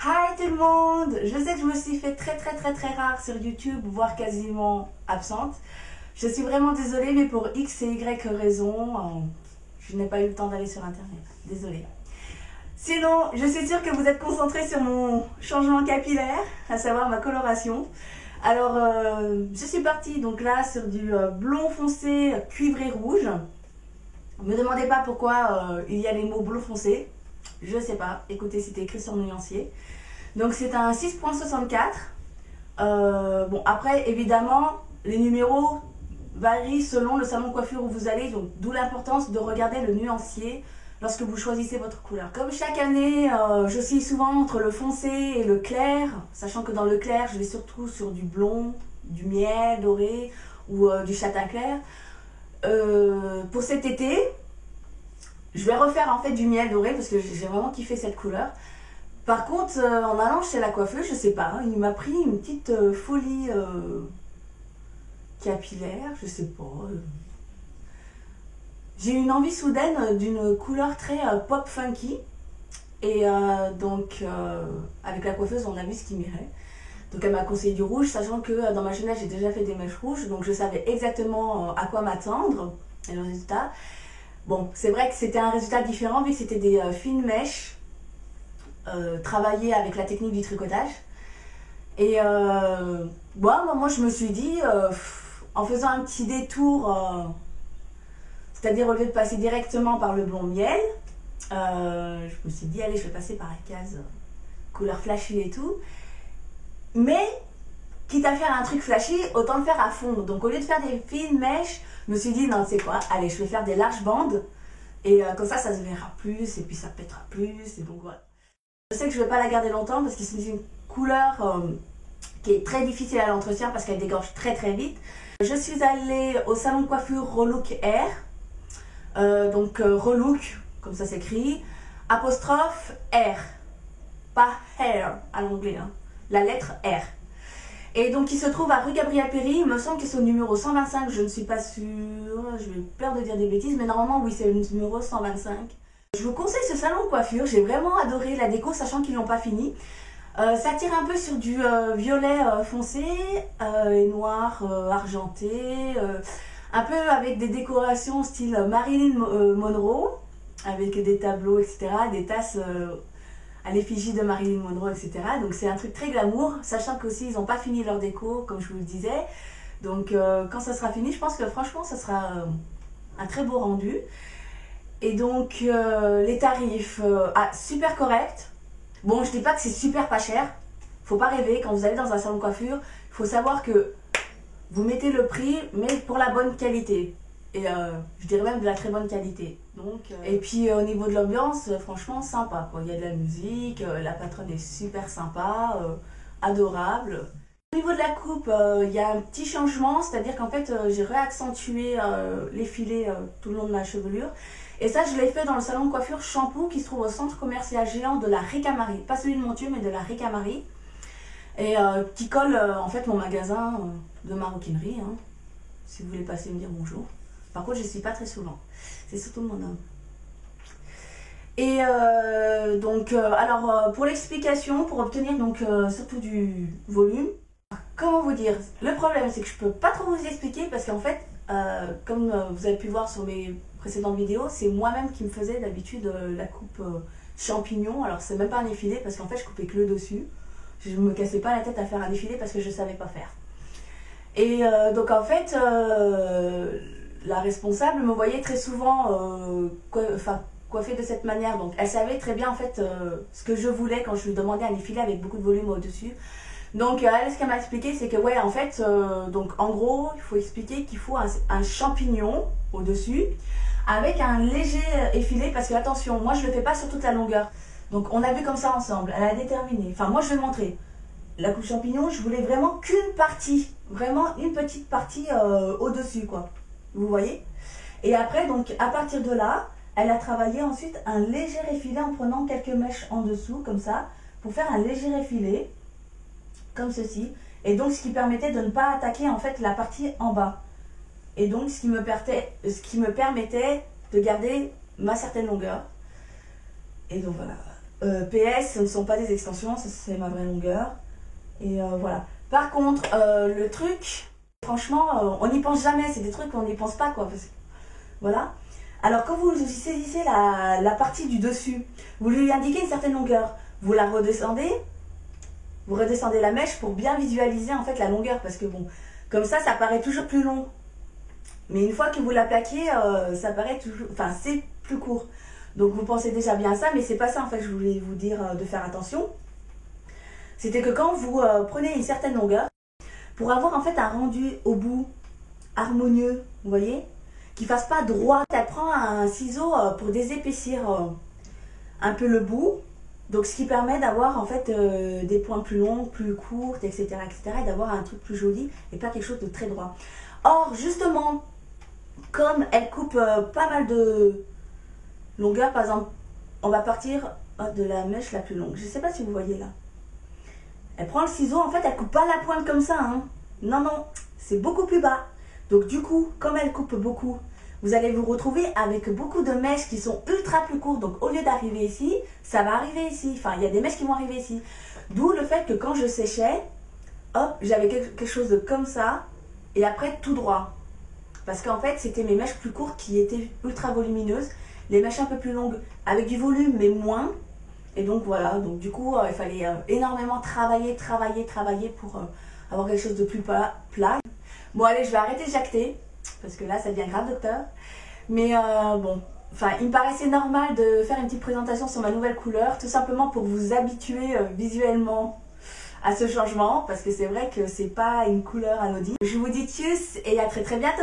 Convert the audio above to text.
Hi tout le monde! Je sais que je me suis fait très rare sur YouTube, voire quasiment absente. Je suis vraiment désolée, mais pour X et Y raisons, je n'ai pas eu le temps d'aller sur internet. Désolée. Sinon, je suis sûre que vous êtes concentrés sur mon changement capillaire, à savoir ma coloration. Alors, je suis partie donc là sur du blond foncé cuivré rouge. Ne me demandez pas pourquoi il y a les mots blond foncé. Je sais pas, écoutez, c'était écrit sur le nuancier. Donc c'est un 6.64. Bon, après, évidemment, les numéros varient selon le salon de coiffure où vous allez. Donc d'où l'importance de regarder le nuancier lorsque vous choisissez votre couleur. Comme chaque année, j'oscille souvent entre le foncé et le clair. Sachant que dans le clair, je vais surtout sur du blond, du miel doré ou du châtain clair. Pour cet été, je vais refaire en fait du miel doré parce que j'ai vraiment kiffé cette couleur. Par contre, en allant chez la coiffeuse, je sais pas, il m'a pris une petite folie capillaire, je sais pas. J'ai eu une envie soudaine d'une couleur très pop funky. Et donc, avec la coiffeuse, on a vu ce qui m'irait. Donc elle m'a conseillé du rouge, sachant que dans ma jeunesse, j'ai déjà fait des mèches rouges. Donc je savais exactement à quoi m'attendre. Et le résultat... Bon, c'est vrai que c'était un résultat différent vu que c'était des fines mèches travaillées avec la technique du tricotage. Et bon, moi je me suis dit, en faisant un petit détour, c'est-à-dire au lieu de passer directement par le blond miel, je me suis dit, allez, je vais passer par la case couleur flashy et tout. Mais, quitte à faire un truc flashy, autant le faire à fond. Donc au lieu de faire des fines mèches, je me suis dit, non, c'est quoi? Allez, je vais faire des larges bandes. Et comme ça se verra plus, et puis ça pètera plus. Et donc voilà. Je sais que je ne vais pas la garder longtemps parce que c'est une couleur qui est très difficile à l'entretien parce qu'elle dégorge très vite. Je suis allée au salon de coiffure Relook Hair. Donc Relook, comme ça s'écrit, apostrophe R. Pas hair à l'anglais, hein. La lettre R. Et donc il se trouve à rue Gabriel Péri, il me semble que c'est au numéro 125, je ne suis pas sûre, j'ai peur de dire des bêtises, mais normalement oui c'est le numéro 125. Je vous conseille ce salon de coiffure, j'ai vraiment adoré la déco, sachant qu'ils n'ont pas fini. Ça tire un peu sur du violet foncé et noir argenté, un peu avec des décorations style Marilyn Monroe, avec des tableaux, etc., des tasses... à l'effigie de Marilyn Monroe, etc. Donc c'est un truc très glamour, sachant qu'aussi ils n'ont pas fini leur déco, comme je vous le disais. Donc quand ça sera fini, je pense que franchement ça sera un très beau rendu. Et donc les tarifs, super corrects. Bon, je dis pas que c'est super pas cher, faut pas rêver, quand vous allez dans un salon de coiffure, il faut savoir que vous mettez le prix, mais pour la bonne qualité. Et je dirais même de la très bonne qualité. Donc, et puis au niveau de l'ambiance, franchement sympa, quoi. Il y a de la musique, la patronne est super sympa, adorable. Au niveau de la coupe, il y a un petit changement, c'est-à-dire qu'en fait j'ai réaccentué les filets tout le long de ma chevelure. Et ça je l'ai fait dans le salon de coiffure Shampoo qui se trouve au centre commercial géant de la Ricamarie. Pas celui de Montieu mais de la Ricamarie. Et qui colle en fait mon magasin de maroquinerie, hein, si vous voulez passer me dire bonjour. Par contre, je ne suis pas très souvent. C'est surtout mon homme. Et donc, alors, pour l'explication, pour obtenir donc surtout du volume, comment vous dire? Le problème, c'est que je ne peux pas trop vous expliquer parce qu'en fait, comme vous avez pu voir sur mes précédentes vidéos, c'est moi-même qui me faisais d'habitude la coupe champignon. Alors, c'est même pas un effilé parce qu'en fait, je coupais que le dessus. Je ne me cassais pas la tête à faire un effilé parce que je ne savais pas faire. Et donc, en fait... la responsable me voyait très souvent coiffée de cette manière, donc elle savait très bien en fait ce que je voulais quand je lui demandais un effilé avec beaucoup de volume au-dessus. Donc elle, ce qu'elle m'a expliqué, c'est que ouais, en fait, donc en gros, il faut expliquer qu'il faut un champignon au-dessus avec un léger effilé, parce que attention, moi je le fais pas sur toute la longueur. Donc on a vu comme ça ensemble, elle a déterminé, enfin moi je vais montrer. La coupe champignon, je voulais vraiment qu'une partie, vraiment une petite partie au-dessus, quoi. Vous voyez? Et après, donc, à partir de là, elle a travaillé ensuite un léger effilé en prenant quelques mèches en dessous, comme ça, pour faire un léger effilé, comme ceci. Et donc, ce qui permettait de ne pas attaquer, en fait, la partie en bas. Et donc, ce qui me permettait de garder ma certaine longueur. Et donc, voilà. PS, ce ne sont pas des extensions, ça c'est ma vraie longueur. Et voilà. Par contre, le truc, franchement, on n'y pense jamais, c'est des trucs qu'on n'y pense pas quoi. Voilà. Alors quand vous saisissez la partie du dessus, vous lui indiquez une certaine longueur, vous la redescendez, vous redescendez la mèche pour bien visualiser en fait la longueur, parce que bon, comme ça paraît toujours plus long. Mais une fois que vous la plaquez, ça paraît toujours, enfin c'est plus court. Donc vous pensez déjà bien à ça, mais c'est pas ça en fait que je voulais vous dire de faire attention. C'était que quand vous prenez une certaine longueur, pour avoir en fait un rendu au bout harmonieux, vous voyez, qui fasse pas droit, elle prend un ciseau pour désépaissir un peu le bout, donc ce qui permet d'avoir en fait des points plus longs, plus courtes, etc., etc., et d'avoir un truc plus joli et pas quelque chose de très droit. Or justement, comme elle coupe pas mal de longueur, par exemple, on va partir de la mèche la plus longue. Je sais pas si vous voyez là. Elle prend le ciseau, en fait, elle coupe pas la pointe comme ça. Hein. Non, non, c'est beaucoup plus bas. Donc du coup, comme elle coupe beaucoup, vous allez vous retrouver avec beaucoup de mèches qui sont ultra plus courtes. Donc au lieu d'arriver ici, ça va arriver ici. Enfin, il y a des mèches qui vont arriver ici. D'où le fait que quand je séchais, hop, j'avais quelque chose de comme ça. Et après, tout droit. Parce qu'en fait, c'était mes mèches plus courtes qui étaient ultra volumineuses. Les mèches un peu plus longues avec du volume, mais moins. Et donc voilà, donc du coup, il fallait énormément travailler pour avoir quelque chose de plus plat. Bon allez, je vais arrêter de jacter, parce que là, ça devient grave docteur. Mais bon, enfin, il me paraissait normal de faire une petite présentation sur ma nouvelle couleur, tout simplement pour vous habituer visuellement à ce changement, parce que c'est vrai que c'est pas une couleur anodine. Je vous dis tchuss et à très très bientôt.